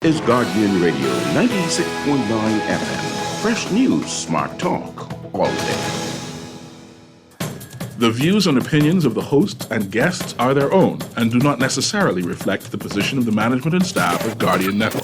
is Guardian Radio 96.9 FM. Fresh news, smart talk, all day. The views and opinions of the hosts and guests are their own and do not necessarily reflect the position of the management and staff of Guardian Network.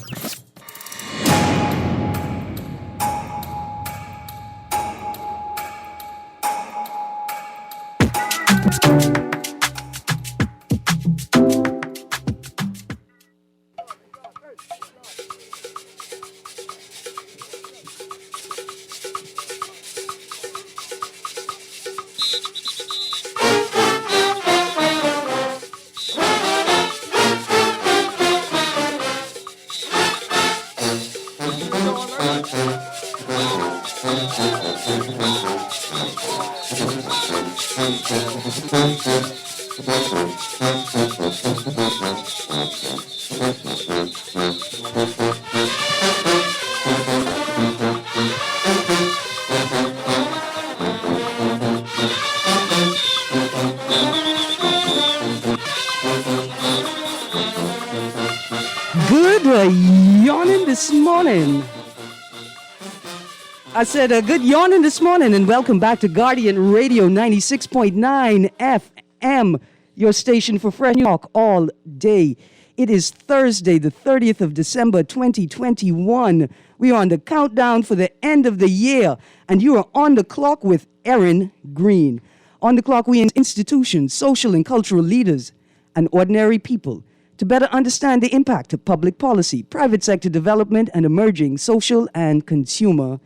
I said a good yawning this morning, and welcome back to Guardian Radio 96.9 FM, your station for fresh talk all day. It is Thursday, the 30th of December, 2021. We are on the countdown for the end of the year, and you are on the clock with Erin, Greene. On the clock, we institutions, social and cultural leaders, and ordinary people to better understand the impact of public policy, private sector development, and emerging social and consumer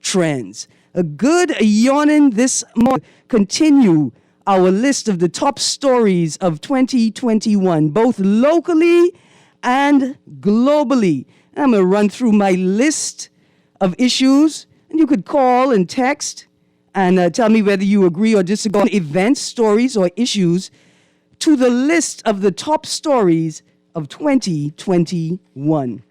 trends. A good yawning this morning. Continue our list of the top stories of 2021, both locally and globally. I'm going to run through my list of issues, and you could call and text and tell me whether you agree or disagree on events, stories, or issues to the list of the top stories of 2021.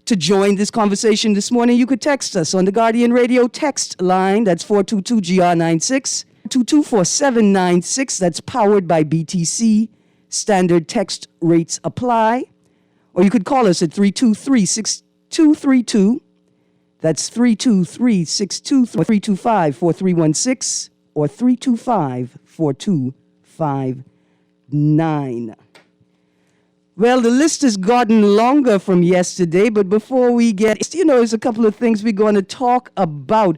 To join this conversation this morning, you could text us on the Guardian Radio text line. That's 422-GR96, 224796. That's powered by BTC. Standard text rates apply. Or you could call us at 323-6232. That's 323-623, 325-4316, or 325-4259. Well, the list has gotten longer from yesterday, but before we get, there's a couple of things we're going to talk about.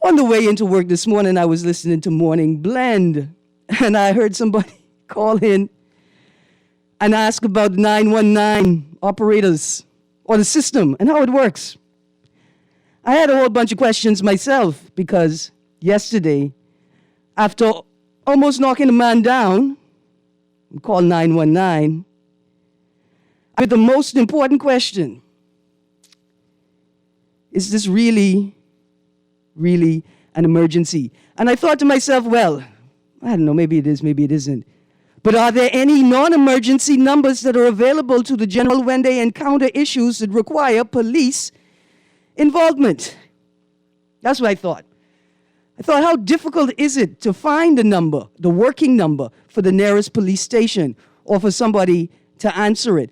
On the way into work this morning, I was listening to Morning Blend, and I heard somebody call in and ask about 919 operators or the system and how it works. I had a whole bunch of questions myself because yesterday, after almost knocking a man down, called 919, with the most important question: is this really an emergency? And I thought to myself, well, I don't know, maybe it is, maybe it isn't. But are there any non-emergency numbers that are available to the general when they encounter issues that require police involvement? That's what I thought. I thought, how difficult is it to find a number, the working number for the nearest police station, or for somebody to answer it,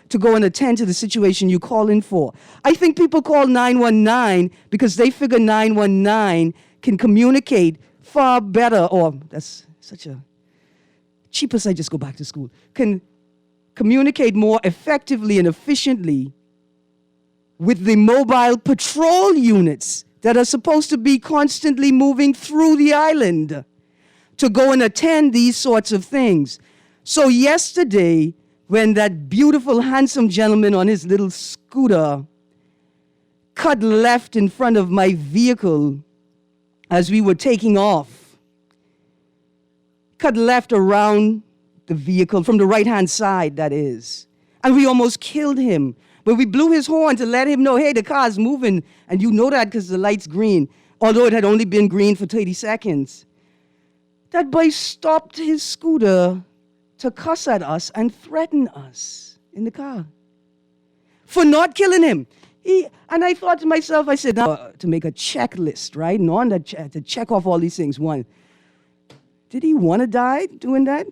to go and attend to the situation you call in for? I think people call 919 because they figure 919 can communicate far better, or that's such a cheap as I just go back to school, can communicate more effectively and efficiently with the mobile patrol units that are supposed to be constantly moving through the island to go and attend these sorts of things. So yesterday, when that beautiful, handsome gentleman on his little scooter cut left in front of my vehicle as we were taking off, cut left around the vehicle, from the right-hand side, that is, and we almost killed him. But we blew his horn to let him know, hey, the car's moving, and you know that because the light's green, although it had only been green for 30 seconds. That boy stopped his scooter to cuss at us and threaten us in the car for not killing him. And I thought to myself, I said, now, to make a checklist, right? And on that to check off all these things. One, did he want to die doing that?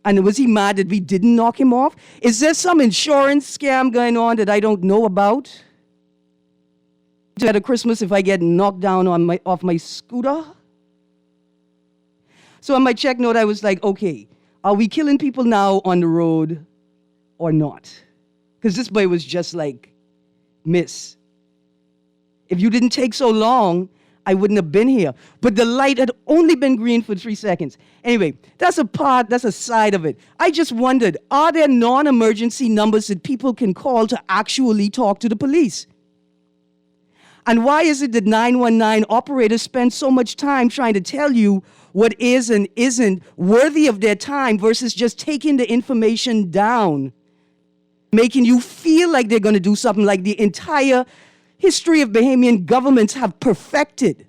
And was he mad that we didn't knock him off? Is there some insurance scam going on that I don't know about? At a Christmas if I get knocked down off my scooter? So on my check note, I was like, okay, are we killing people now on the road or not? Because this boy was just like, miss, if you didn't take so long, I wouldn't have been here. But the light had only been green for 3 seconds. Anyway, that's a side of it. I just wondered, are there non-emergency numbers that people can call to actually talk to the police? And why is it that 911 operators spend so much time trying to tell you what is and isn't worthy of their time versus just taking the information down, making you feel like they're going to do something like the entire history of Bahamian governments have perfected?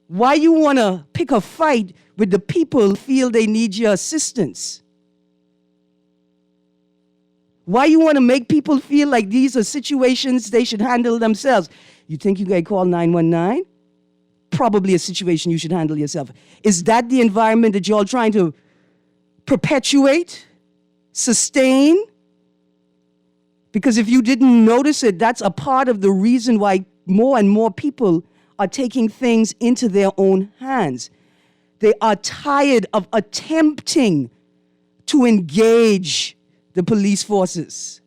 Why you want to pick a fight with the people who feel they need your assistance? Why you want to make people feel like these are situations they should handle themselves? You think you can call 911? Probably a situation you should handle yourself. Is that the environment that you're all trying to perpetuate, sustain? Because if you didn't notice it, that's a part of the reason why more and more people are taking things into their own hands. They are tired of attempting to engage the police forces.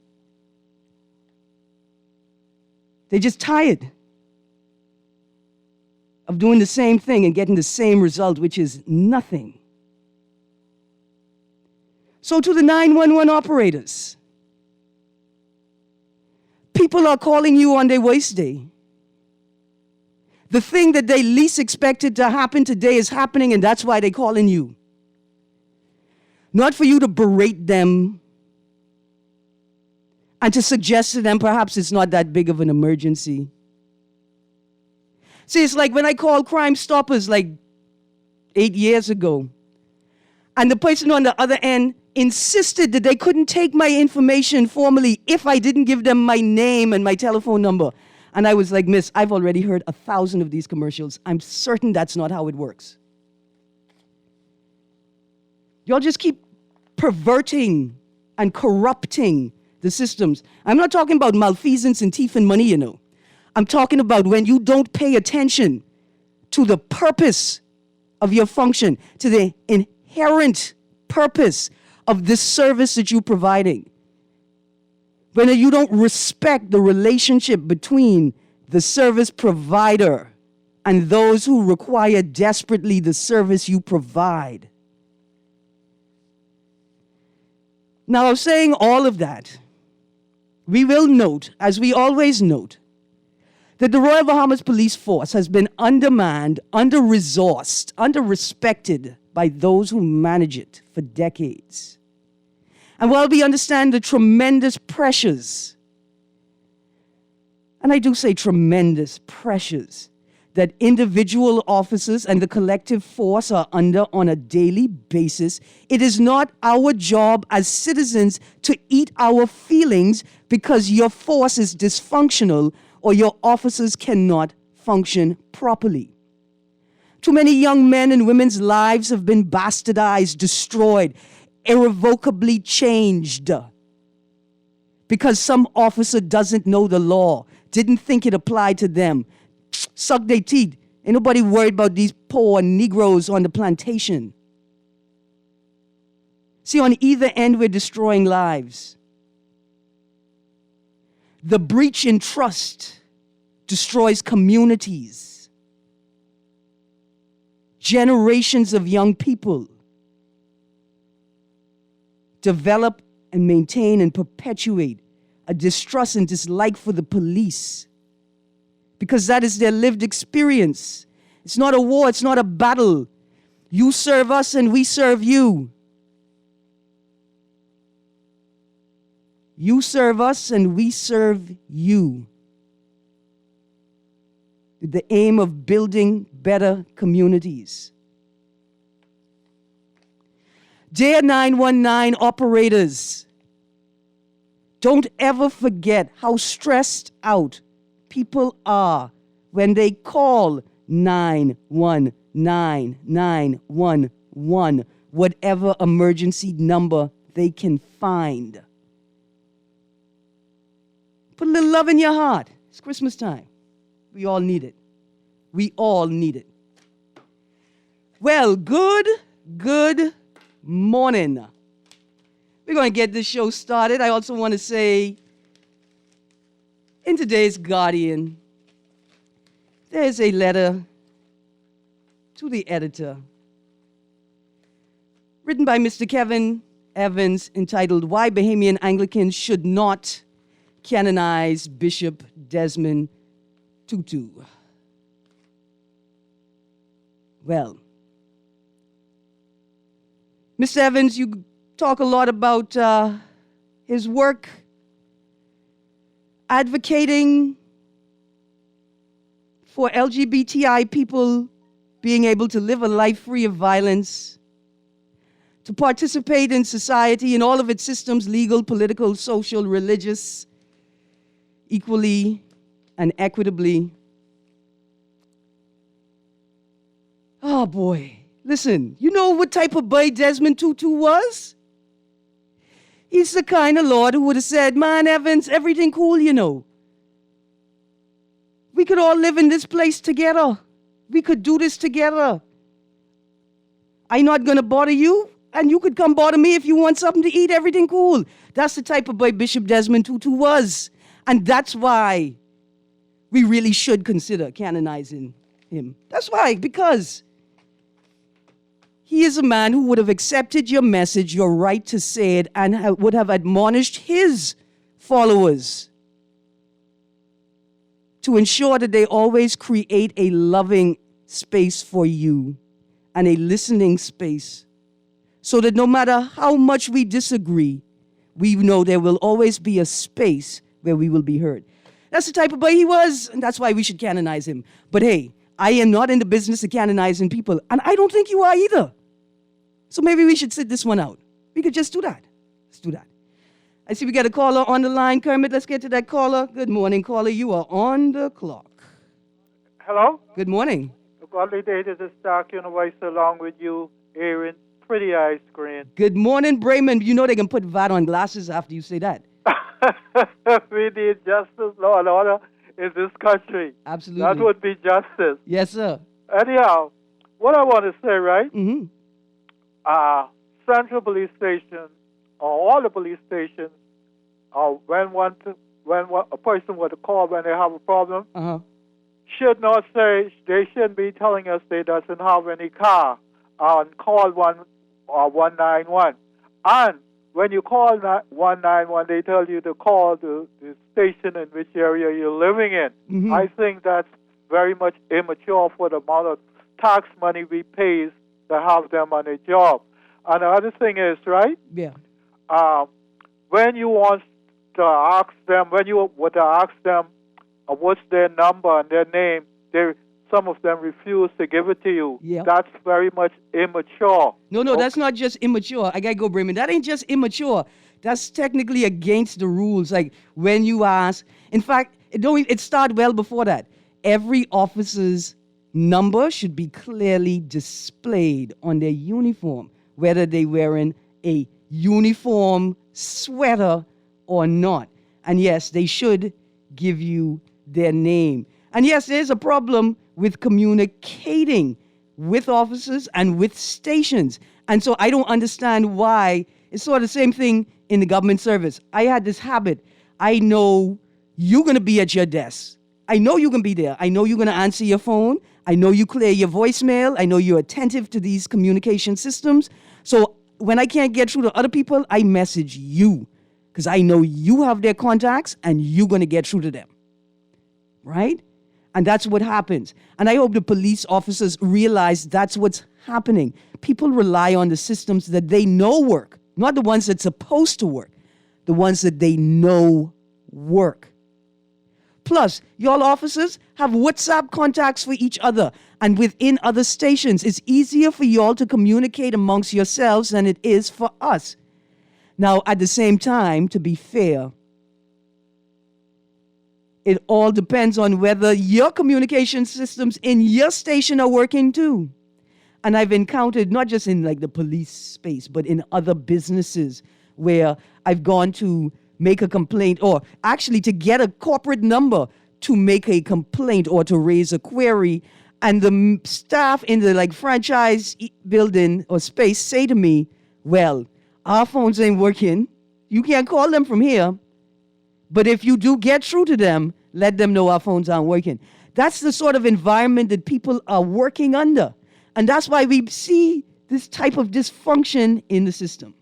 They're just tired of doing the same thing and getting the same result, which is nothing. So to the 911 operators, people are calling you on their waste day. The thing that they least expected to happen today is happening, and that's why they're calling you. Not for you to berate them and to suggest to them perhaps it's not that big of an emergency. See, it's like when I called Crime Stoppers like 8 years ago, and the person on the other end insisted that they couldn't take my information formally if I didn't give them my name and my telephone number. And I was like, miss, I've already heard 1,000 of these commercials. I'm certain that's not how it works. Y'all just keep perverting and corrupting the systems. I'm not talking about malfeasance and thief and money, you know. I'm talking about when you don't pay attention to the purpose of your function, to the inherent purpose of this service that you're providing. When you don't respect the relationship between the service provider and those who require desperately the service you provide. Now, saying all of that, we will note, as we always note, that the Royal Bahamas Police Force has been undermanned, under-resourced, under-respected by those who manage it for decades. And while we understand the tremendous pressures, and I do say tremendous pressures, that individual officers and the collective force are under on a daily basis, it is not our job as citizens to eat our feelings because your force is dysfunctional or your officers cannot function properly. Too many young men and women's lives have been bastardized, destroyed, irrevocably changed because some officer doesn't know the law, didn't think it applied to them, suck their teeth. Ain't nobody worried about these poor Negroes on the plantation. See, on either end, we're destroying lives. The breach in trust destroys communities. Generations of young people develop and maintain and perpetuate a distrust and dislike for the police because that is their lived experience. It's not a war, it's not a battle. You serve us and we serve you. You serve us and we serve you. With the aim of building better communities. Dear 919 operators, don't ever forget how stressed out people are when they call 919 911. 911, whatever emergency number they can find. Put a little love in your heart. It's Christmas time. We all need it. We all need it. Well, good morning. We're going to get this show started. I also want to say, in today's Guardian, there's a letter to the editor written by Mr. Kevin Evans entitled, Why Bahamian Anglicans Should Not Canonize Bishop Desmond Tutu. Well, Mr. Evans, you talk a lot about his work advocating for LGBTI people being able to live a life free of violence, to participate in society in all of its systems, legal, political, social, religious, equally and equitably. Oh boy, listen, you know what type of boy Desmond Tutu was? He's the kind of Lord who would have said, man, Evans, everything cool, you know. We could all live in this place together. We could do this together. I'm not going to bother you, and you could come bother me if you want something to eat, everything cool. That's the type of boy Bishop Desmond Tutu was. And that's why we really should consider canonizing him. That's why, because he is a man who would have accepted your message, your right to say it, and would have admonished his followers to ensure that they always create a loving space for you and a listening space so that no matter how much we disagree, we know there will always be a space where we will be heard. That's the type of boy he was, and that's why we should canonize him. But hey, I am not in the business of canonizing people, and I don't think you are either. So maybe we should sit this one out. We could just do that. Let's do that. I see we got a caller on the line. Kermit, let's get to that caller. Good morning, caller. You are on the clock. Hello? Good morning. A godly day to the Stark Universe along with you, Erin. Pretty ice cream. Good morning, Brayman. You know they can put VAT on glasses after you say that. We need justice, law, and order in this country. Absolutely. That would be justice. Yes, sir. Anyhow, what I want to say, right? Mm-hmm. Central police stations, or all the police stations, when a person were to call when they have a problem, should not say, they shouldn't be telling us they doesn't have any car, and call 191. And when you call 191, they tell you to call the station in which area you're living in. Mm-hmm. I think that's very much immature for the amount of tax money we pay to have them on a job. And the other thing is, right? Yeah. When you want to ask them, what's their number and their name, some of them refuse to give it to you. Yeah. That's very much immature. No, that's not just immature. I got to go, Brayman. That ain't just immature. That's technically against the rules. Like when you ask, in fact, it started well before that. Every officer's number should be clearly displayed on their uniform, whether they're wearing a uniform sweater or not. And yes, they should give you their name. And yes, there's a problem with communicating with officers and with stations. And so I don't understand why. It's sort of the same thing in the government service. I had this habit. I know you're going to be at your desk. I know you're going to be there. I know you're going to answer your phone. I know you clear your voicemail. I know you're attentive to these communication systems. So when I can't get through to other people, I message you because I know you have their contacts and you're going to get through to them. Right? And that's what happens. And I hope the police officers realize that's what's happening. People rely on the systems that they know work, not the ones that's supposed to work, the ones that they know work. Plus, y'all officers have WhatsApp contacts for each other. And within other stations, it's easier for y'all to communicate amongst yourselves than it is for us. Now, at the same time, to be fair, it all depends on whether your communication systems in your station are working too. And I've encountered, not just in like the police space, but in other businesses where I've gone to make a complaint, or actually to get a corporate number to make a complaint or to raise a query. And the staff in the like franchise building or space say to me, well, our phones ain't working. You can't call them from here. But if you do get through to them, let them know our phones aren't working. That's the sort of environment that people are working under. And that's why we see this type of dysfunction in the system.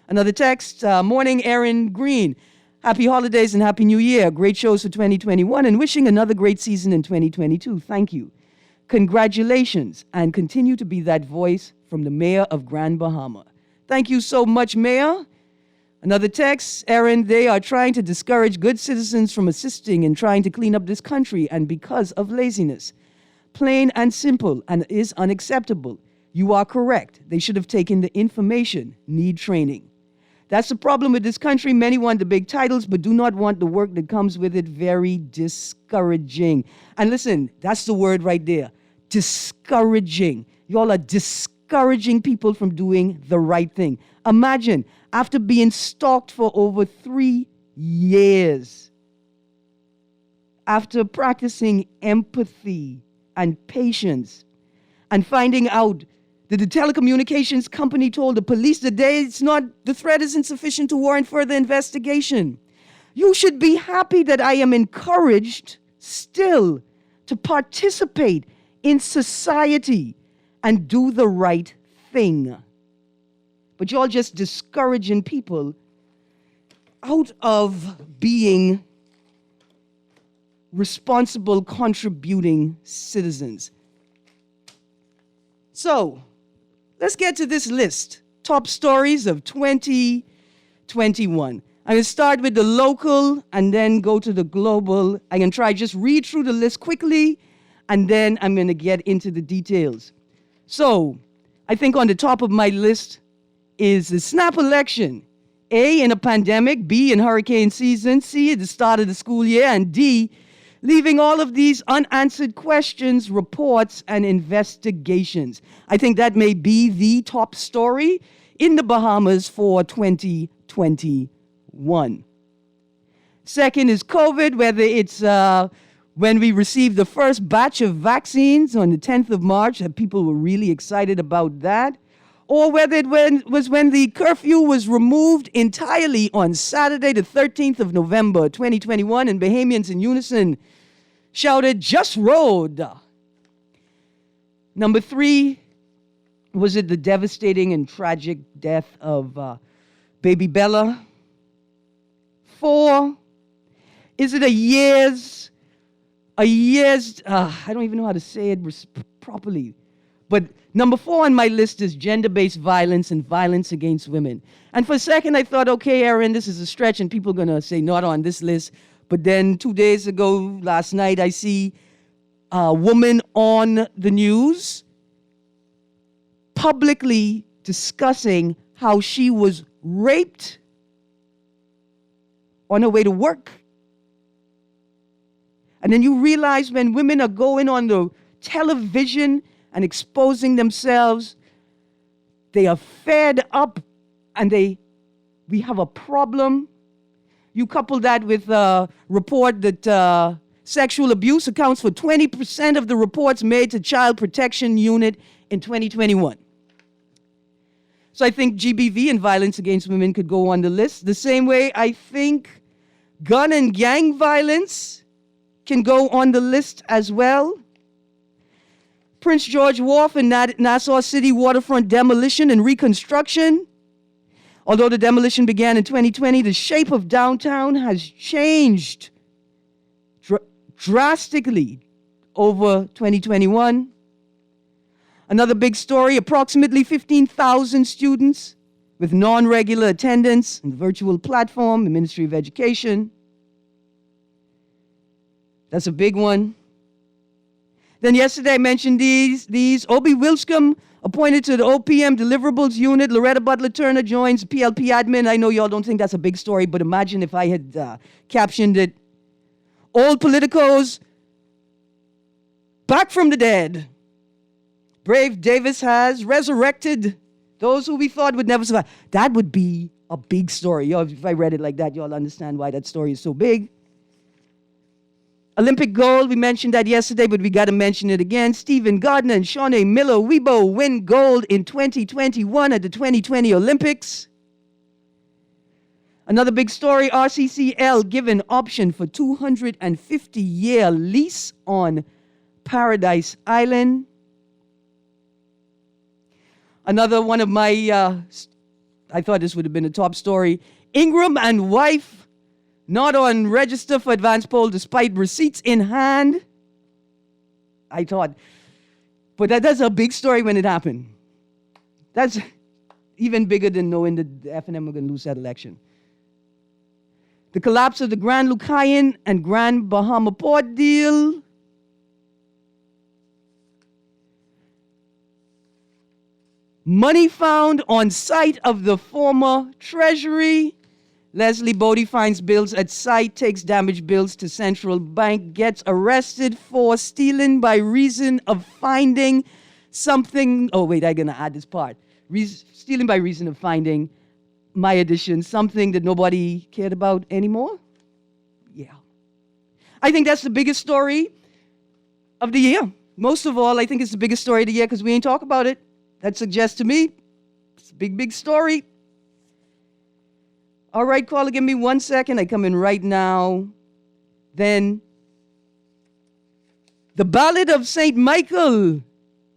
Another text, morning, Erin, Greene. Happy holidays and Happy New Year. Great shows for 2021 and wishing another great season in 2022. Thank you. Congratulations, and continue to be that voice from the mayor of Grand Bahama. Thank you so much, Mayor. Another text, Erin, they are trying to discourage good citizens from assisting in trying to clean up this country, and because of laziness. Plain and simple, and is unacceptable. You are correct. They should have taken the information, need training. That's the problem with this country. Many want the big titles, but do not want the work that comes with it. Very discouraging. And listen, that's the word right there. Discouraging. Y'all are discouraging people from doing the right thing. Imagine, after being stalked for over 3 years, after practicing empathy and patience, and finding out that the telecommunications company told the police that the threat isn't sufficient to warrant further investigation. You should be happy that I am encouraged still to participate in society and do the right thing. But you're all just discouraging people out of being responsible, contributing citizens. So, let's get to this list. Top stories of 2021. I'm going to start with the local and then go to the global. I can try just read through the list quickly, and then I'm going to get into the details. So, I think on the top of my list is the snap election. A, in a pandemic. B, in hurricane season. C, at the start of the school year. And D, leaving all of these unanswered questions, reports, and investigations. I think that may be the top story in the Bahamas for 2021. Second is COVID, whether it's when we received the first batch of vaccines on the 10th of March, that people were really excited about that, or whether it was when the curfew was removed entirely on Saturday, the 13th of November, 2021, and Bahamians in unison shouted, "Just rode." Number 3, was it the devastating and tragic death of baby Bella? 4, is it a year's, I don't even know how to say it properly, but number 4 on my list is gender-based violence and violence against women. And for a second, I thought, okay, Erin, this is a stretch, and people are going to say, not on this list. But then 2 days ago, last night, I see a woman on the news publicly discussing how she was raped on her way to work. And then you realize when women are going on the television and exposing themselves, they are fed up and we have a problem. You couple that with a report that sexual abuse accounts for 20% of the reports made to Child Protection Unit in 2021. So I think GBV and violence against women could go on the list. The same way I think gun and gang violence can go on the list as well. Prince George Wharf and Nassau City waterfront demolition and reconstruction. Although the demolition began in 2020, the shape of downtown has changed drastically over 2021. Another big story, approximately 15,000 students with non-regular attendance in the virtual platform, the Ministry of Education. That's a big one. Then yesterday I mentioned these. Obie Wilscombe appointed to the OPM deliverables unit. Loretta Butler Turner joins PLP admin. I know y'all don't think that's a big story, but imagine if I had captioned it, "Old politicos back from the dead. Brave Davis has resurrected those who we thought would never survive. That would be a big story. If I read it like that, y'all understand why that story is so big. Olympic gold, we mentioned that yesterday, but we got to mention it again. Stephen Gardner and Shawnee Miller-Weibo win gold in 2021 at the 2020 Olympics. Another big story, RCCL given option for 250-year lease on Paradise Island. Another one of my, I thought this would have been a top story. Ingram and wife not on register for advance poll despite receipts in hand. I thought, but that's a big story when it happened. That's even bigger than knowing that the FNM are going to lose that election. The collapse of the Grand Lucayan and Grand Bahama Port deal. Money found on site of the former Treasury. Leslie Bodie finds bills at site, takes damaged bills to central bank, gets arrested for stealing by reason of finding something. Oh, wait, I'm going to add this part. Stealing by reason of finding, my addition, something that nobody cared about anymore. Yeah. I think that's the biggest story of the year. Most of all, I think it's the biggest story of the year because we ain't talk about it. That suggests to me it's a big, big story. All right, caller, give me 1 second. I come in right now. Then, the Ballad of St. Michael,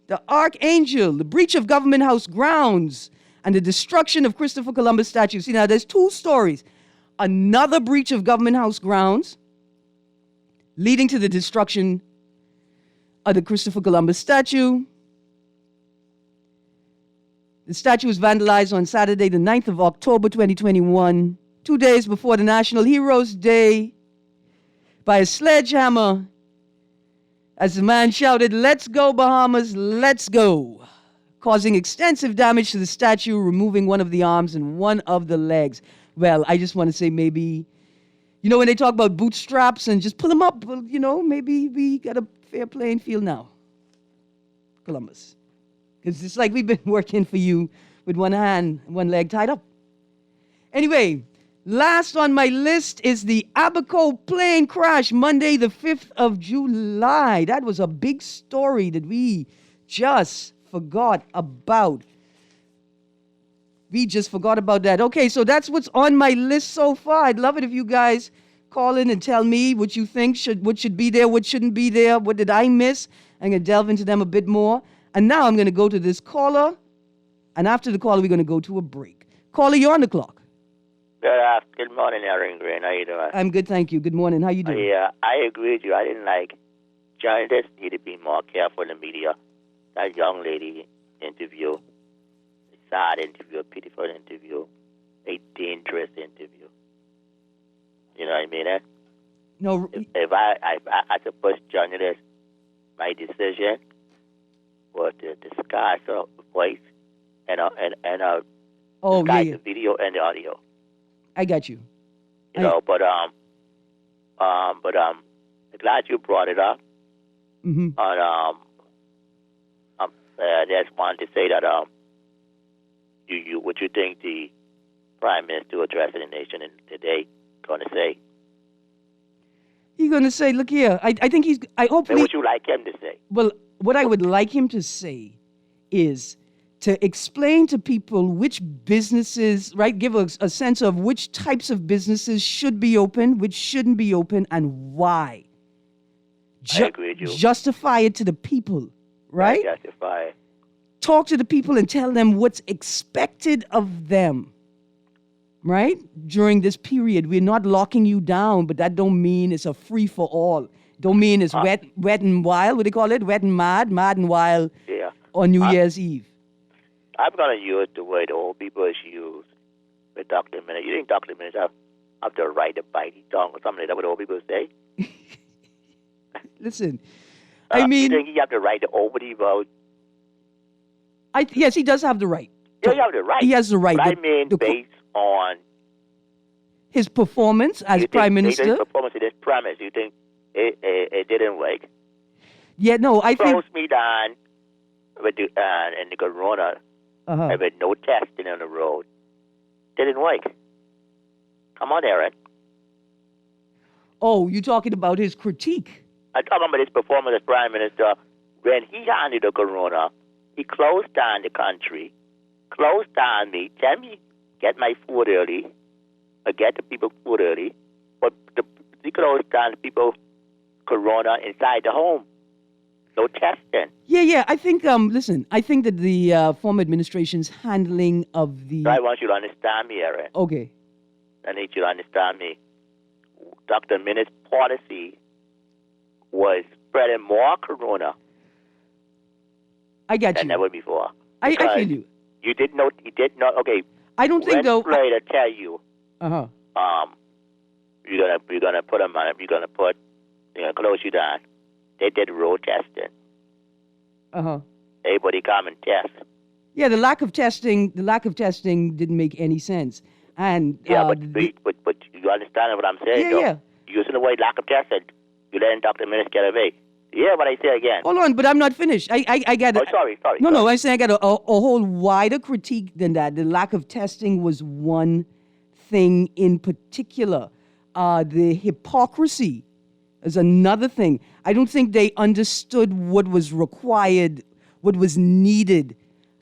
the Archangel, the breach of Government House grounds, and the destruction of Christopher Columbus statue. See, now there's two stories. Another breach of Government House grounds, leading to the destruction of the Christopher Columbus statue. The statue was vandalized on Saturday, the 9th of October, 2021, 2 days before the National Heroes Day, by a sledgehammer, as the man shouted, "Let's go, Bahamas, let's go," causing extensive damage to the statue, removing one of the arms and one of the legs. Well, I just want to say maybe, when they talk about bootstraps and just pull them up, maybe we got a fair playing field now. Columbus. Because it's like we've been working for you with one hand, one leg tied up. Anyway, last on my list is the Abaco plane crash, Monday, the 5th of July. That was a big story that we just forgot about. We just forgot about that. Okay, so that's what's on my list so far. I'd love it if you guys call in and tell me what you think, what should be there, what shouldn't be there, what did I miss. I'm going to delve into them a bit more. And now I'm going to go to this caller, and after the caller, we're going to go to a break. Caller, you're on the clock. Good morning, Erin, Greene. How you doing? I'm good, thank you. Good morning. How you doing? Yeah, I agree with you. I didn't like journalists need to be more careful in the media. That young lady interview, a sad interview, a pitiful interview, a dangerous interview. You know what I mean? No. If I as a bush journalist, my decision was to disguise her voice and disguise the video and the audio. I got you. But I'm glad you brought it up. Mm-hmm. And I just wanted to say that what you think the Prime Minister addressing the nation today going to say? He's going to say, look here, I think hopefully... And what you like him to say? Well, what I would like him to say is to explain to people which businesses, right, give a sense of which types of businesses should be open, which shouldn't be open, and why. I agree with you. Justify it to the people, right? Justify it. Talk to the people and tell them what's expected of them, right? During this period, we're not locking you down, but that don't mean it's a free-for-all. Don't mean it's wet and wild. What do they call it? Wet and mad and wild on New Year's Eve. I'm going to use the word old people use with Dr. Minute. You think Dr. Minute have the right to bite his tongue or something like that, what old people say? Listen, I mean... You think he have the right to overly vote? Yes, he does have the right. Yeah, he have the right. He has the right. But I mean based on... his performance as Prime Minister. His performance in this premise, you think it didn't work? Yeah, no, I think... Close me down, with the and the corona, with no testing on the road, didn't work. Come on, Erin. Oh, you're talking about his critique. I'm talking about his performance as Prime Minister. When he handled the corona, he closed down the country, closed down me, tell me, get my food early, or get the people food early, but he closed down the people corona inside the home. No testing. Yeah. I think, listen, I think that the former administration's handling of the... I want you to understand me, Erin. Okay. I need you to understand me. Dr. Minnitt's policy was spreading more corona I got than you. ever before. I feel you. You did not, okay. I don't think, though... When to tell you, you're gonna put them on, you're gonna close you down. They did road testing. Everybody come and test. Yeah, the lack of testing didn't make any sense. And but you understand what I'm saying? Yeah, though? yeah. Using the word lack of testing, you letting Dr. Minnitt get away. Yeah, but I say again. Hold on, but I'm not finished. I got it. Oh, sorry. No, I'm saying I got a whole wider critique than that. The lack of testing was one thing in particular. The hypocrisy is another thing. I don't think they understood what was required, what was needed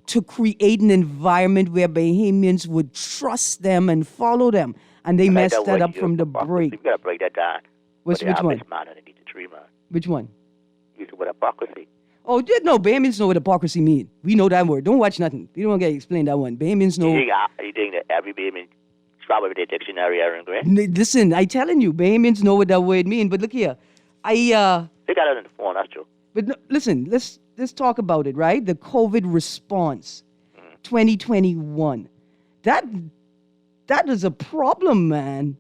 to create an environment where Bahamians would trust them and follow them. And they messed that up from the break. You got to break that down. Which one? Man underneath the tree, man. Which one? Using with hypocrisy. Oh, no, Bahamians know what hypocrisy mean. We know that word. Don't watch nothing. You don't get to explain that one. Bahamians know. You think that every Bahamian trouble with their dictionary, Erin Greene? Listen, I telling you, Bahamians know what that word mean. But look here, They got it on the phone, that's true. But no, listen, let's talk about it, right? The COVID response, 2021. That is a problem, man.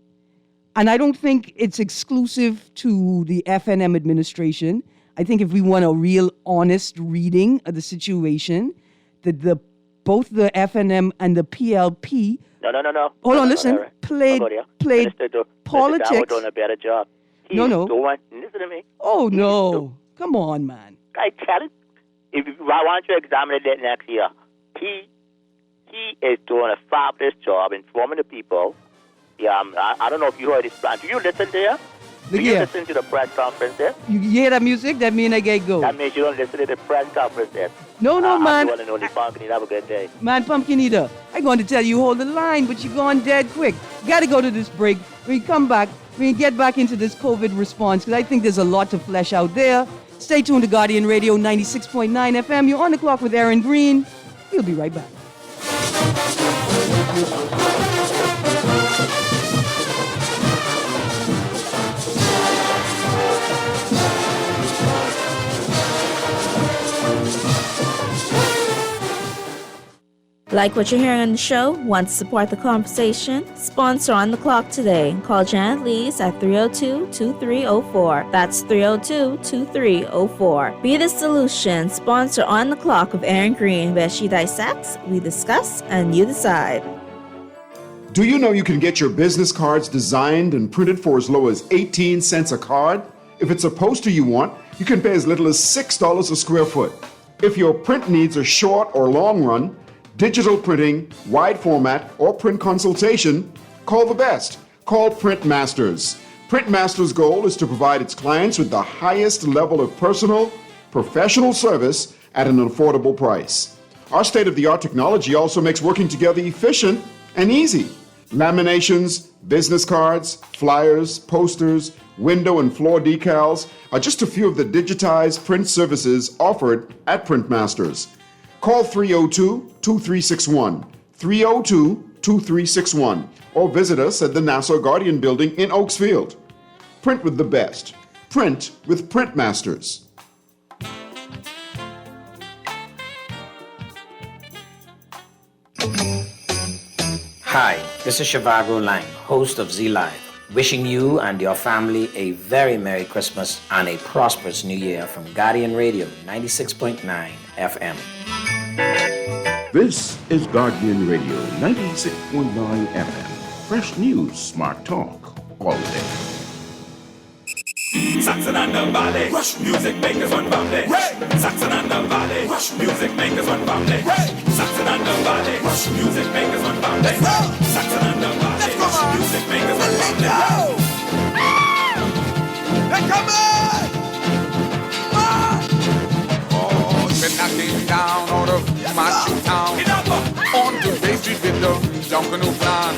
And I don't think it's exclusive to the FNM administration. I think if we want a real honest reading of the situation, that both the FNM and the PLP. No. Hold on, listen. Played politics. Minister doing a better job. No. Listen to me. Oh, no. Come on, man. I tell it. If I want you to examine it next year, he is doing a fabulous job informing the people. Yeah, I don't know if you heard his plan. Do you listen there? Do you listen to the press conference there? You hear that music? That means I get go. That means you don't listen to the press conference there. No, man. I'm the only Pumpkin. Have a good day. Man, Pumpkin Eater, I'm going to tell you hold the line, but you're going dead quick. Got to go to this break. When we come back, we get back into this COVID response, because I think there's a lot to flesh out there. Stay tuned to Guardian Radio 96.9 FM. You're on the clock with Erin Greene. We'll be right back. Like what you're hearing on the show? Want to support the conversation? Sponsor On the Clock today. Call Janet Lees at 302-2304. That's 302-2304. Be the solution. Sponsor On the Clock with Erin Greene, where she dissects, we discuss, and you decide. Do you know you can get your business cards designed and printed for as low as 18 cents a card? If it's a poster you want, you can pay as little as $6 a square foot. If your print needs are short or long run, digital printing, wide format, or print consultation, call the best. Call Print Masters. Print Masters' goal is to provide its clients with the highest level of personal, professional service at an affordable price. Our state-of-the-art technology also makes working together efficient and easy. Laminations, business cards, flyers, posters, window and floor decals are just a few of the digitized print services offered at Print Masters. Call 302-2361, 302-2361, or visit us at the Nassau Guardian Building in Oaksfield. Print with the best. Print with Print Masters. Hi, this is Shivago Lang, host of Z Live, wishing you and your family a very Merry Christmas and a prosperous New Year from Guardian Radio 96.9 FM. This is Guardian Radio 96.9 FM. Fresh news, smart talk, all day. Saxon and the Valley, music makers one family. Saxon and the Valley, music makers one family. Saxon and the Valley, music makers one family. Saxon and the Valley, music makers one family. They're coming! Oh, when I came down out of my town, on the Bay Street with the Junkanoo clan.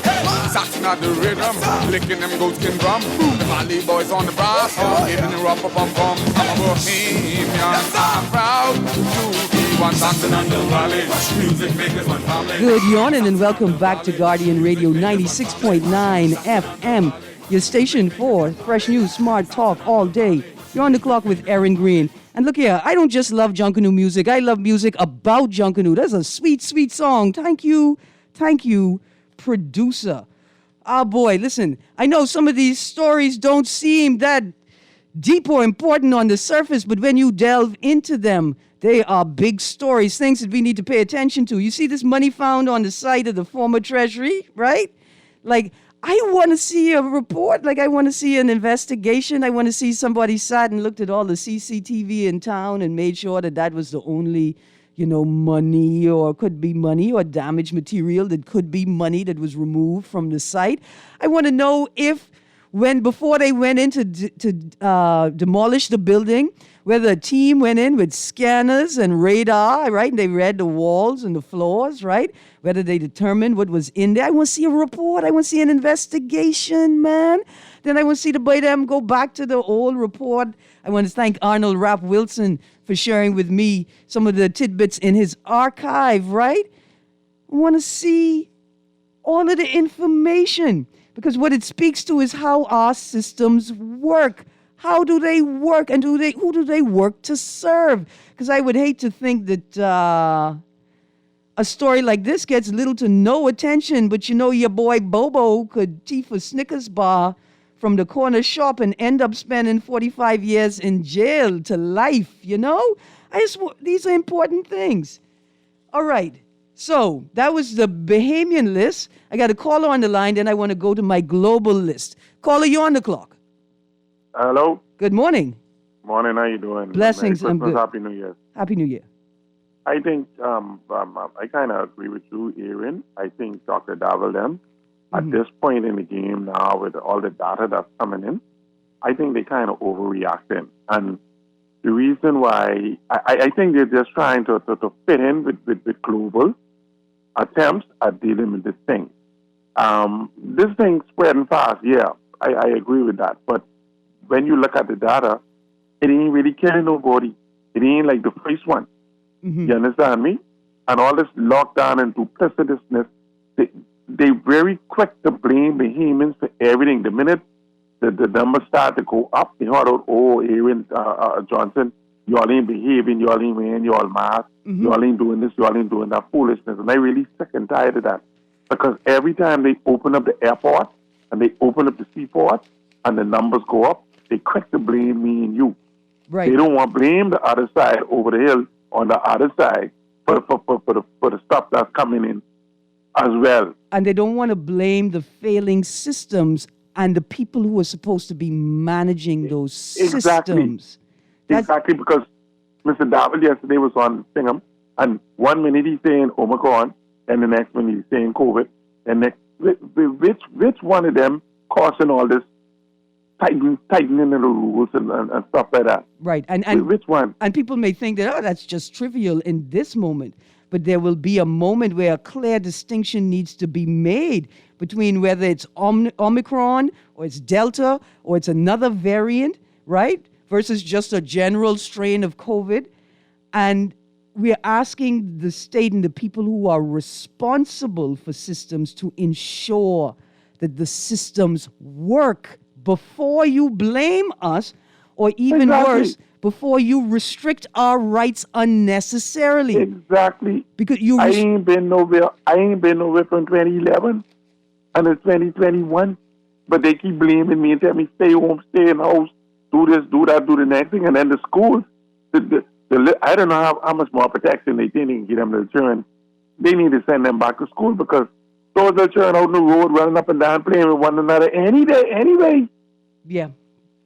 Saxon at the rhythm, licking them goatskin drum. The Valley boys on the brass, hitting the rubber bum bum. I'm a bohemian, I'm proud to be one. Saxon and the Valley, music makers one family. Good morning and welcome back to Guardian Radio 96.9 FM. Your station for fresh news, smart talk all day. You're on the clock with Erin Greene. And look here, I don't just love Junkanoo music. I love music about Junkanoo. That's a sweet, sweet song. Thank you, producer. Ah, boy, listen, I know some of these stories don't seem that deep or important on the surface, but when you delve into them, they are big stories, things that we need to pay attention to. You see this money found on the site of the former Treasury, right? Like, I want to see a report, like I want to see an investigation. I want to see somebody sat and looked at all the CCTV in town and made sure that that was the only, money or could be money or damaged material that could be money that was removed from the site. I want to know if before they went in to demolish the building, whether a team went in with scanners and radar, right? And they read the walls and the floors, right? Whether they determined what was in there. I want to see a report. I want to see an investigation, man. Then I want to see them go back to the old report. I want to thank Arnold Rapp Wilson for sharing with me some of the tidbits in his archive, right? I want to see all of the information because what it speaks to is how our systems work. How do they work and who do they work to serve? Because I would hate to think that a story like this gets little to no attention, but your boy Bobo could thief a Snickers bar from the corner shop and end up spending 45 years in jail to life, These are important things. All right. So that was the Bahamian list. I got a caller on the line, then I want to go to my global list. Caller, you're on the clock. Hello. Good morning. Morning. How you doing? Blessings. Merry I'm Christmas, good. Happy New Year. Happy New Year. I think I kind of agree with you, Erin. I think Dr. Davel at this point in the game now, with all the data that's coming in, I think they kind of overreacting. And the reason why I think they're just trying to fit in with global attempts at dealing with this thing. This thing's spreading fast. Yeah, I agree with that. But when you look at the data, it ain't really killing nobody. It ain't like the first one. Mm-hmm. You understand me? And all this lockdown and duplicitousness, they very quick to blame Bahamians for everything. The minute the numbers start to go up, they heard out, Erin Johnson, y'all ain't behaving, y'all ain't wearing y'all mask, y'all ain't doing this, y'all ain't doing that foolishness. And I really sick and tired of that. Because every time they open up the airport and they open up the seaport and the numbers go up, they quick to blame me and you. Right. They don't want to blame the other side over the hill on the other side for the stuff that's coming in as well. And they don't want to blame the failing systems and the people who are supposed to be managing those systems. Exactly, because Mr. David yesterday was on Singham, and 1 minute he's saying Omicron, and the next minute he's saying COVID, and which one of them causing all this tightening of the rules and stuff like that? Right, and which one? And people may think that, that's just trivial in this moment, but there will be a moment where a clear distinction needs to be made between whether it's Omicron or it's Delta or it's another variant, right, versus just a general strain of COVID. And we're asking the state and the people who are responsible for systems to ensure that the systems work before you blame us, or even worse, before you restrict our rights unnecessarily. Exactly. Because I ain't been nowhere from 2011 and it's 2021. But they keep blaming me and tell me stay home, stay in the house, do this, do that, do the next thing. And then the schools, I don't know how much more protection they think they can give them the children. They need to send them back to school because those children out on the road running up and down playing with one another any day, anyway. Yeah.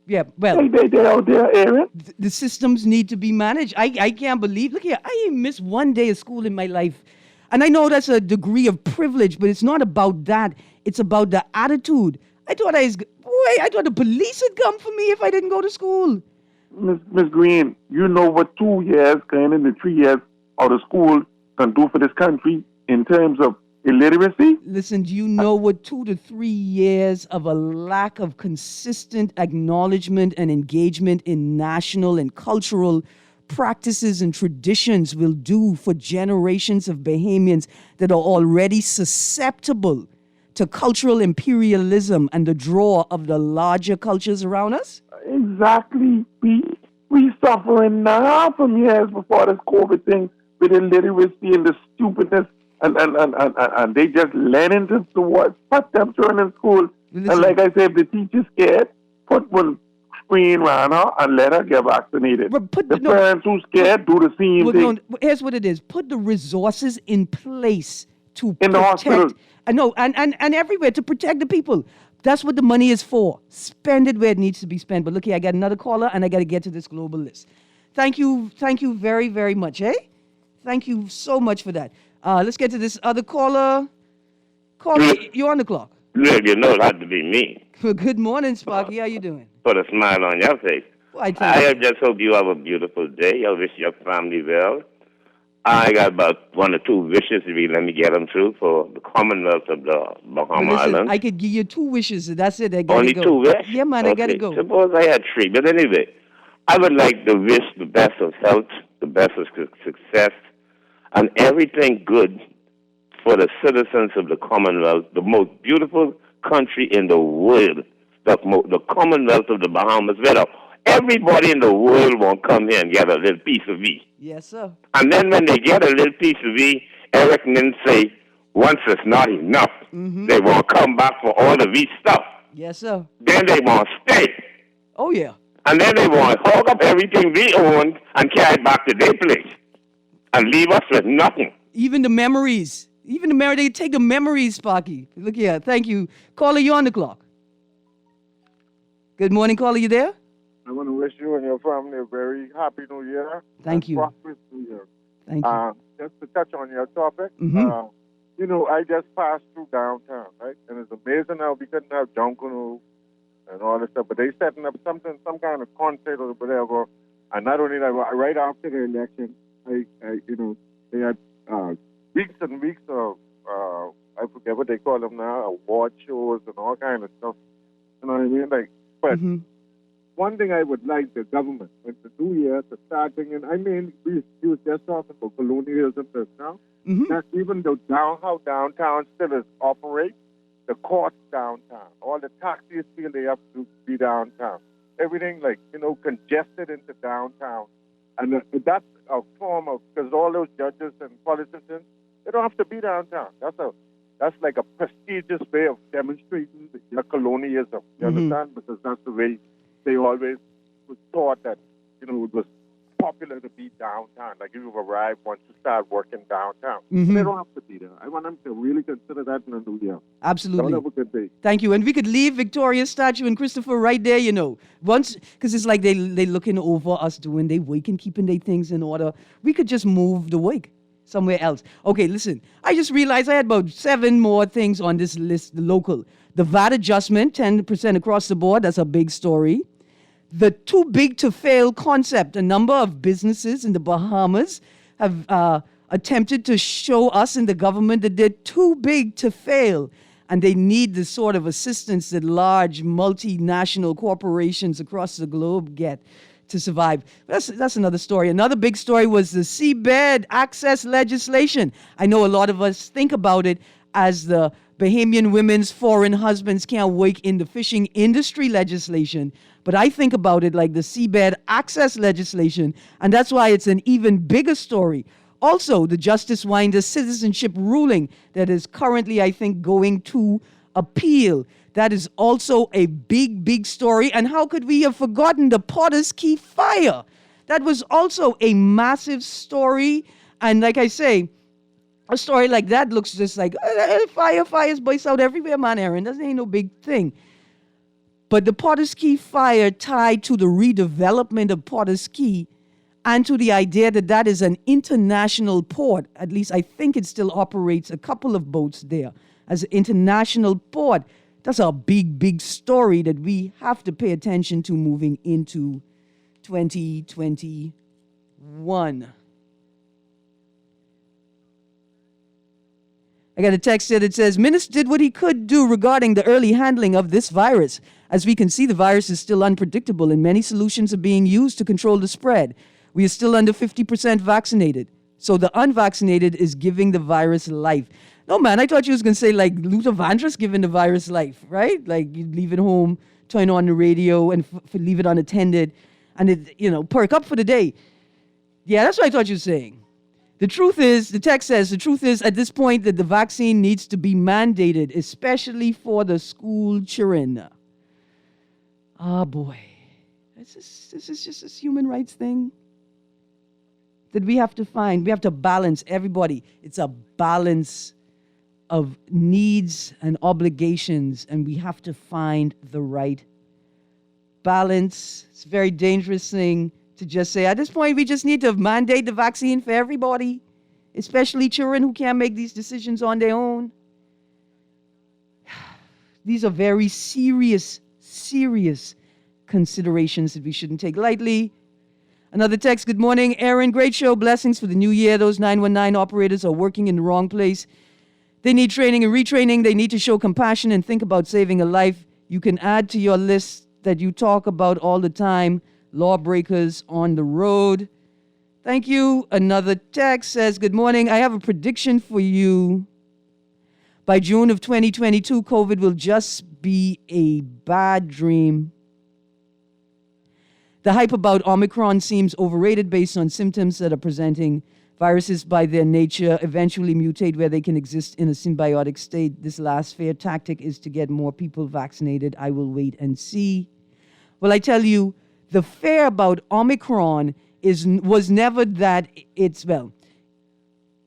Yeah, well, They out there, Erin. the systems need to be managed. I can't believe. Look here, I ain't missed one day of school in my life, and I know that's a degree of privilege, but it's not about that. It's about the attitude. I thought the police would come for me if I didn't go to school. Miss Greene, you know what 2 years, going into 3 years out of school can do for this country in terms of illiteracy? Listen, do you know what 2 to 3 years of a lack of consistent acknowledgement and engagement in national and cultural practices and traditions will do for generations of Bahamians that are already susceptible to cultural imperialism and the draw of the larger cultures around us? Exactly. We suffering now from years before this COVID thing with illiteracy and the stupidness, and they just led into towards put them children in school. Listen. And like I said, if the teacher's scared, put one screen around her and let her get vaccinated. Parents who scared do the same thing. No, here's what it is. Put the resources in place to In protect. the hospital. And everywhere to protect the people. That's what the money is for. Spend it where it needs to be spent. But look here, I got another caller, and I got to get to this global list. Thank you very, very much, eh? Thank you so much for that. Let's get to this other caller. Caller, you're on the clock. Look, you know it had to be me. Well, good morning, Sparky. How you doing? Put a smile on your face. Well, I just hope you have a beautiful day. I wish your family well. I got about 1 or 2 wishes. If you let me get them through for the Commonwealth of the Bahama Islands. I could give you 2 wishes. That's it. I gotta Only go. 2 wishes? Yeah, man, okay. I gotta go. Suppose I had 3. But anyway, I would like to wish the best of health, the best of success, and everything good for the citizens of the Commonwealth, the most beautiful country in the world, the Commonwealth of the Bahamas. Where everybody in the world won't come here and get a little piece of me. Yes, sir. And then when they get a little piece of me, Eric then say, once it's not enough, they won't come back for all the wheat stuff. Yes, sir. Then they won't stay. Oh, yeah. And then they want to hog up everything we own and carry it back to their place and leave us with nothing. Even the memories. They take the memories, Sparky. Look here. Thank you. Caller, you on the clock. Good morning, caller. You there? I want to wish you and your family a very happy New Year. Thank you. Prosperous New Year. Thank you. Just to touch on your topic, Mhm. I just passed through downtown, right? And it's amazing how we couldn't have Junkanoo and all this stuff, but they setting up some kind of concert or whatever. And not only that, right after the election, they had weeks and weeks of I forget what they call them now, award shows and all kind of stuff. You know what I mean? But one thing I would like the government, when the New Year, to start thinking, we was just talking about colonialism just now. That's even though how downtown still is operate, the courts downtown, all the taxis feel they have to be downtown. Everything congested into downtown. And that's a form of, because all those judges and politicians, they don't have to be downtown. That's like a prestigious way of demonstrating your colonialism. You understand? Because that's the way they always was taught that, it was popular to be downtown. Like if you've arrived once you start working downtown. They don't have to be there. I want them to really consider that in the New Year. Absolutely. Have a good day. Thank you. And we could leave Victoria's statue and Christopher right there, once, because it's like they looking over us doing their work and keeping their things in order. We could just move the work somewhere else. Okay, listen, I just realized I had about 7 more things on this list, the local. The VAT adjustment, 10% across the board, that's a big story. The too big to fail concept. A number of businesses in the Bahamas have attempted to show us in the government that they're too big to fail. And they need the sort of assistance that large multinational corporations across the globe get to survive. That's another story. Another big story was the seabed access legislation. I know a lot of us think about it as the Bahamian women's foreign husbands can't work in the fishing industry legislation. But I think about it like the seabed access legislation, and that's why it's an even bigger story. Also, the Justice Winder citizenship ruling that is currently, I think, going to appeal. That is also a big, big story. And how could we have forgotten the Potter's Key fire? That was also a massive story. And like I say, a story like that looks just like fires burst out everywhere, man, Erin. That ain't no big thing. But the Potter's Key fire tied to the redevelopment of Potter's Key and to the idea that that is an international port. At least I think it still operates a couple of boats there as an international port. That's a big, big story that we have to pay attention to moving into 2021. I got a text here that says, Minister did what he could do regarding the early handling of this virus. As we can see, the virus is still unpredictable and many solutions are being used to control the spread. We are still under 50% vaccinated. So the unvaccinated is giving the virus life. No, man, I thought you was going to say like Luther Vandross giving the virus life, right? Like you leave it home, turn on the radio and leave it unattended and it, perk up for the day. Yeah, that's what I thought you were saying. The truth is, the text says, the truth is at this point that the vaccine needs to be mandated, especially for the school children. Ah, boy. This is just this human rights thing that we have to find. We have to balance everybody. It's a balance of needs and obligations, and we have to find the right balance. It's a very dangerous thing to just say, at this point, we just need to mandate the vaccine for everybody, especially children who can't make these decisions on their own. These are very serious considerations that we shouldn't take lightly. Another text, good morning, Erin, great show, blessings for the new year. Those 919 operators are working in the wrong place. They need training and retraining. They need to show compassion and think about saving a life. You can add to your list that you talk about all the time, lawbreakers on the road. Thank you. Another text says, good morning. I have a prediction for you. By June of 2022, COVID will just be a bad dream. The hype about Omicron seems overrated based on symptoms that are presenting. Viruses by their nature eventually mutate where they can exist in a symbiotic state. This last fair tactic is to get more people vaccinated. I will wait and see. Well, I tell you, the fear about Omicron was never that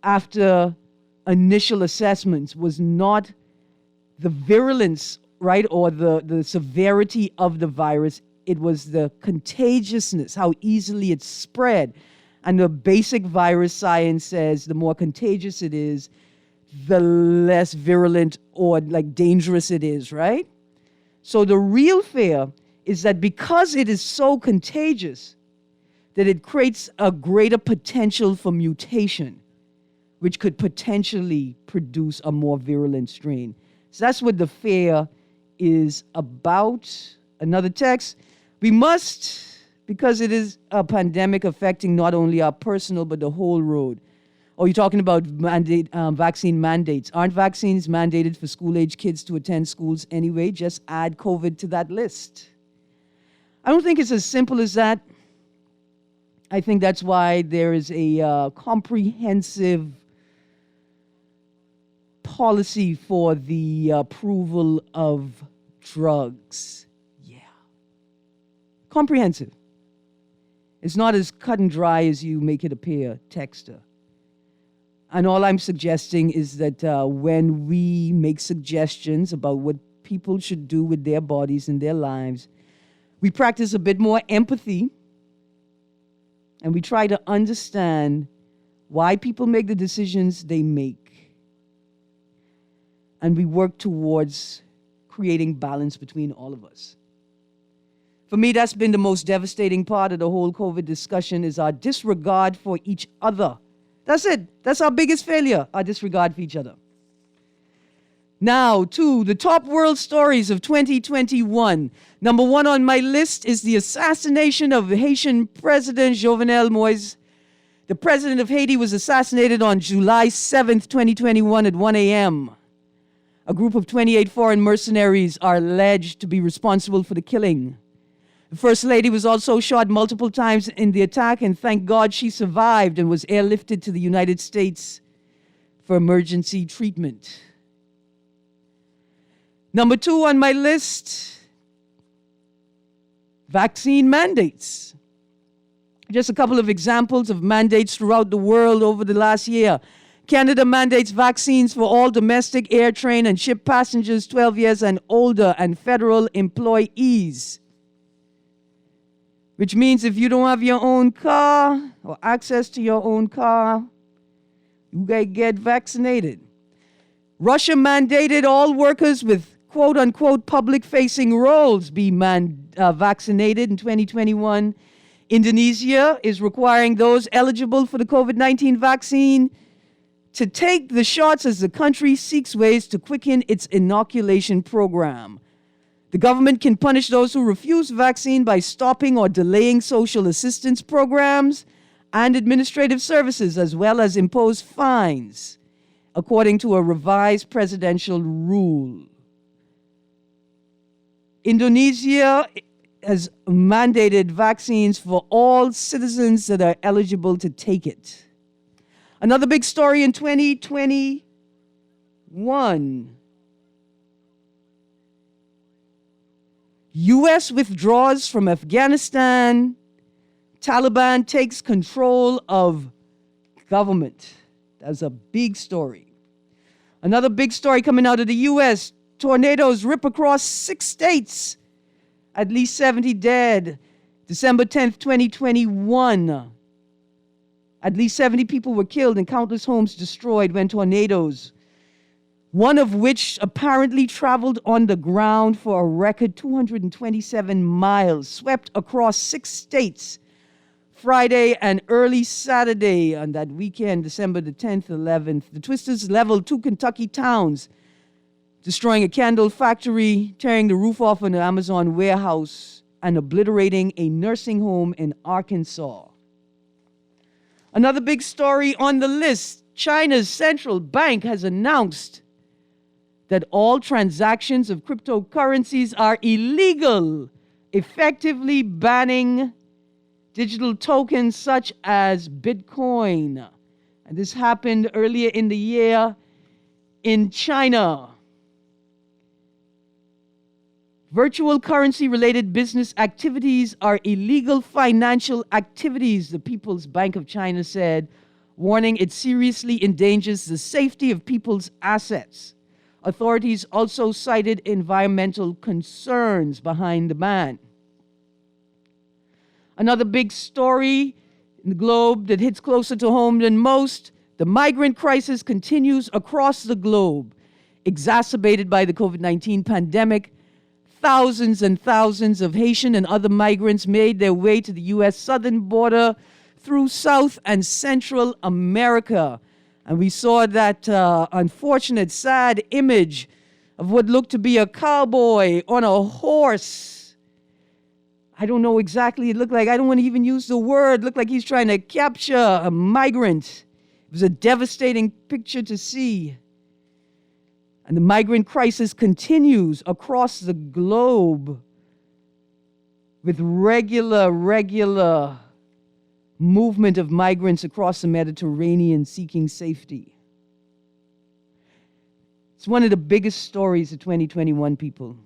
after initial assessments, was not the virulence, right, or the severity of the virus. It was the contagiousness, how easily it spread. And the basic virus science says the more contagious it is, the less virulent or dangerous it is, right? So the real fear is that because it is so contagious, that it creates a greater potential for mutation, which could potentially produce a more virulent strain. So that's what the fear is about. Another text, we must, because it is a pandemic affecting not only our personal, but the whole road. Or you're talking about vaccine mandates. Aren't vaccines mandated for school-age kids to attend schools anyway? Just add COVID to that list. I don't think it's as simple as that. I think that's why there is a comprehensive policy for the approval of drugs. Yeah. Comprehensive. It's not as cut and dry as you make it appear, Texter. And all I'm suggesting is that when we make suggestions about what people should do with their bodies and their lives, we practice a bit more empathy and we try to understand why people make the decisions they make. And we work towards creating balance between all of us. For me, that's been the most devastating part of the whole COVID discussion is our disregard for each other. That's it. That's our biggest failure, our disregard for each other. Now, to the top world stories of 2021. Number one on my list is the assassination of Haitian President Jovenel Moïse. The president of Haiti was assassinated on July 7th, 2021 at 1 a.m. A group of 28 foreign mercenaries are alleged to be responsible for the killing. The First Lady was also shot multiple times in the attack, and thank God she survived and was airlifted to the United States for emergency treatment. Number two on my list, vaccine mandates. Just a couple of examples of mandates throughout the world over the last year. Canada mandates vaccines for all domestic, air, train, and ship passengers 12 years and older and federal employees. Which means if you don't have your own car or access to your own car, you gotta get vaccinated. Russia mandated all workers with quote-unquote public-facing roles be vaccinated in 2021. Indonesia is requiring those eligible for the COVID-19 vaccine to take the shots as the country seeks ways to quicken its inoculation program. The government can punish those who refuse vaccine by stopping or delaying social assistance programs and administrative services, as well as impose fines, according to a revised presidential rule. Indonesia has mandated vaccines for all citizens that are eligible to take it. Another big story in 2021. U.S. withdraws from Afghanistan. Taliban takes control of government. That's a big story. Another big story coming out of the U.S. Tornadoes rip across 6 states. At least 70 dead. December 10th, 2021. At least 70 people were killed and countless homes destroyed when tornadoes, one of which apparently traveled on the ground for a record 227 miles, swept across 6 states Friday and early Saturday on that weekend, December the 10th, 11th. The twisters leveled 2 Kentucky towns, destroying a candle factory, tearing the roof off an Amazon warehouse, and obliterating a nursing home in Arkansas. Another big story on the list, China's central bank has announced that all transactions of cryptocurrencies are illegal, effectively banning digital tokens such as Bitcoin. And this happened earlier in the year in China. Virtual currency-related business activities are illegal financial activities, the People's Bank of China said, warning it seriously endangers the safety of people's assets. Authorities also cited environmental concerns behind the ban. Another big story in the globe that hits closer to home than most, the migrant crisis continues across the globe, exacerbated by the COVID-19 pandemic. Thousands and thousands of Haitian and other migrants made their way to the U.S. southern border through South and Central America. And we saw that unfortunate, sad image of what looked to be a cowboy on a horse. I don't know exactly. It looked like, I don't want to even use the word, it looked like he's trying to capture a migrant. It was a devastating picture to see. And the migrant crisis continues across the globe with regular movement of migrants across the Mediterranean seeking safety. It's one of the biggest stories of 2021, people.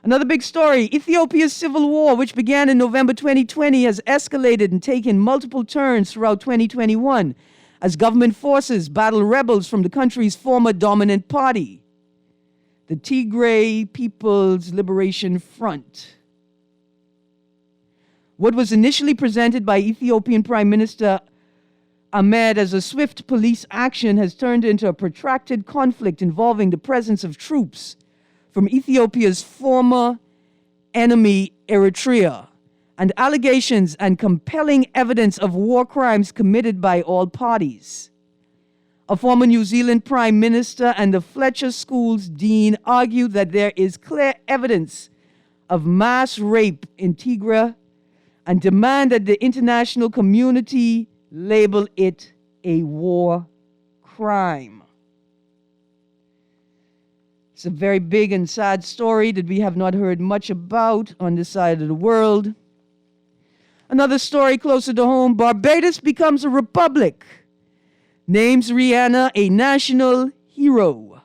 Another big story, Ethiopia's civil war, which began in November 2020, has escalated and taken multiple turns throughout 2021. As government forces battle rebels from the country's former dominant party, the Tigray People's Liberation Front. What was initially presented by Ethiopian Prime Minister Ahmed as a swift police action has turned into a protracted conflict involving the presence of troops from Ethiopia's former enemy, Eritrea, and allegations and compelling evidence of war crimes committed by all parties. A former New Zealand Prime Minister and the Fletcher School's dean argued that there is clear evidence of mass rape in Tigray and demand that the international community label it a war crime. It's a very big and sad story that we have not heard much about on this side of the world. Another story closer to home, Barbados becomes a republic, names Rihanna a national hero.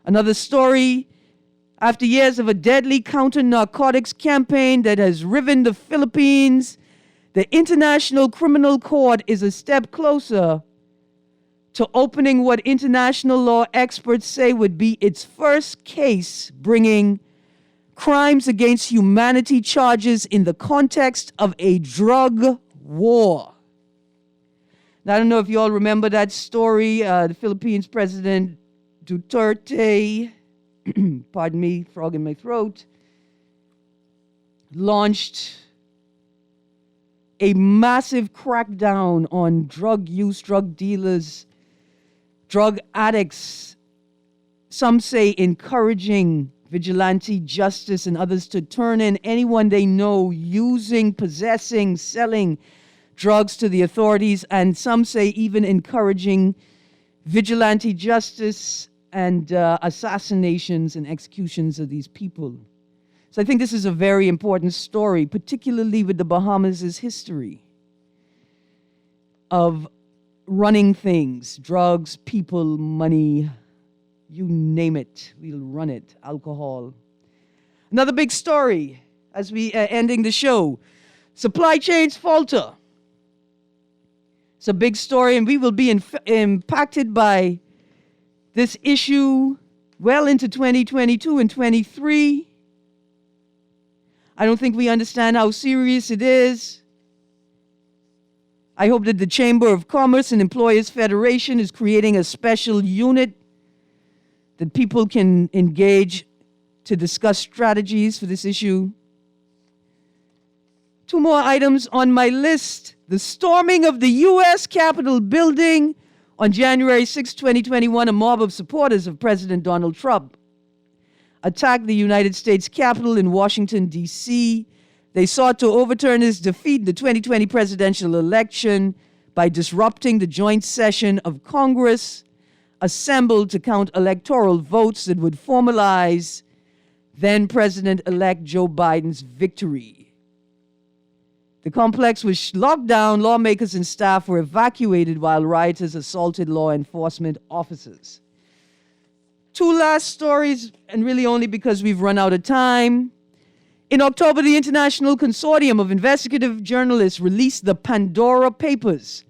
Another story, after years of a deadly counter-narcotics campaign that has riven the Philippines, The International Criminal Court is a step closer to opening what international law experts say would be its first case bringing crimes against humanity charges in the context of a drug war. Now, I don't know if you all remember that story. The Philippines President Duterte, pardon me, frog in my throat, launched a massive crackdown on drug use, drug dealers, drug addicts, some say encouraging vigilante justice and others to turn in anyone they know using, possessing, selling drugs to the authorities, and some say even encouraging vigilante justice and assassinations and executions of these people. So I think this is a very important story, particularly with the Bahamas' history of running things, drugs, people, money, you name it, we'll run it, alcohol. Another big story as we ending the show. Supply chains falter. It's a big story, and we will be impacted by this issue well into 2022 and 23. I don't think we understand how serious it is. I hope that the Chamber of Commerce and Employers Federation is creating a special unit that people can engage to discuss strategies for this issue. Two more items on my list. The storming of the U.S. Capitol building on January 6, 2021, a mob of supporters of President Donald Trump attacked the United States Capitol in Washington, D.C. They sought to overturn his defeat in the 2020 presidential election by disrupting the joint session of Congress assembled to count electoral votes that would formalize then President-elect Joe Biden's victory. The complex was locked down. Lawmakers and staff were evacuated while rioters assaulted law enforcement officers. Two last stories, and really only because we've run out of time. In October, the International Consortium of Investigative Journalists released the Pandora Papers,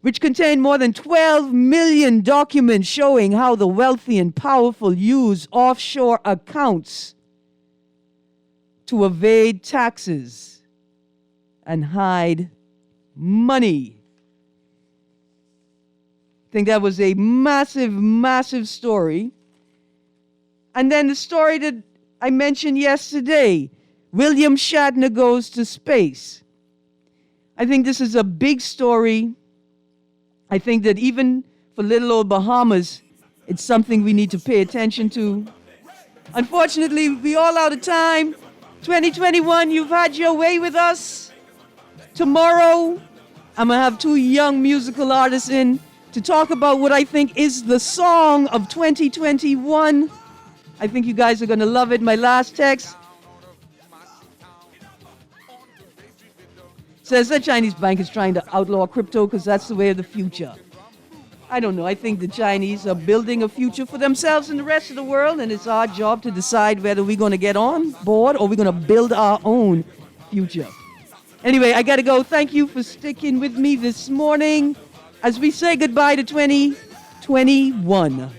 which contain more than 12 million documents showing how the wealthy and powerful use offshore accounts to evade taxes and hide money. I think that was a massive, massive story. And then the story that I mentioned yesterday, William Shatner goes to space. I think this is a big story. I think that even for little old Bahamas, it's something we need to pay attention to. Unfortunately, we're all out of time. 2021, you've had your way with us. Tomorrow, I'm going to have two young musical artists in to talk about what I think is the song of 2021. I think you guys are going to love it. My last text says that Chinese bank is trying to outlaw crypto because that's the way of the future. I don't know. I think the Chinese are building a future for themselves and the rest of the world, and it's our job to decide whether we're going to get on board or we're going to build our own future. Anyway, I got to go. Thank you for sticking with me this morning as we say goodbye to 2021.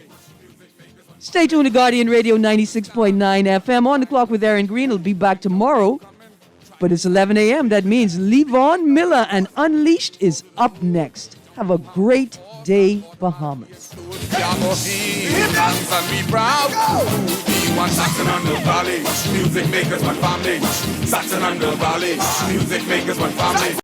Stay tuned to Guardian Radio 96.9 FM. On the Clock with Erin Greene. I'll be back tomorrow. But it's 11 a.m. That means Levon Miller and Unleashed is up next. Have a great day, Bahamas. Saxon and the Valley, music makers, one family. Saxon and the Valley, music makers, one family.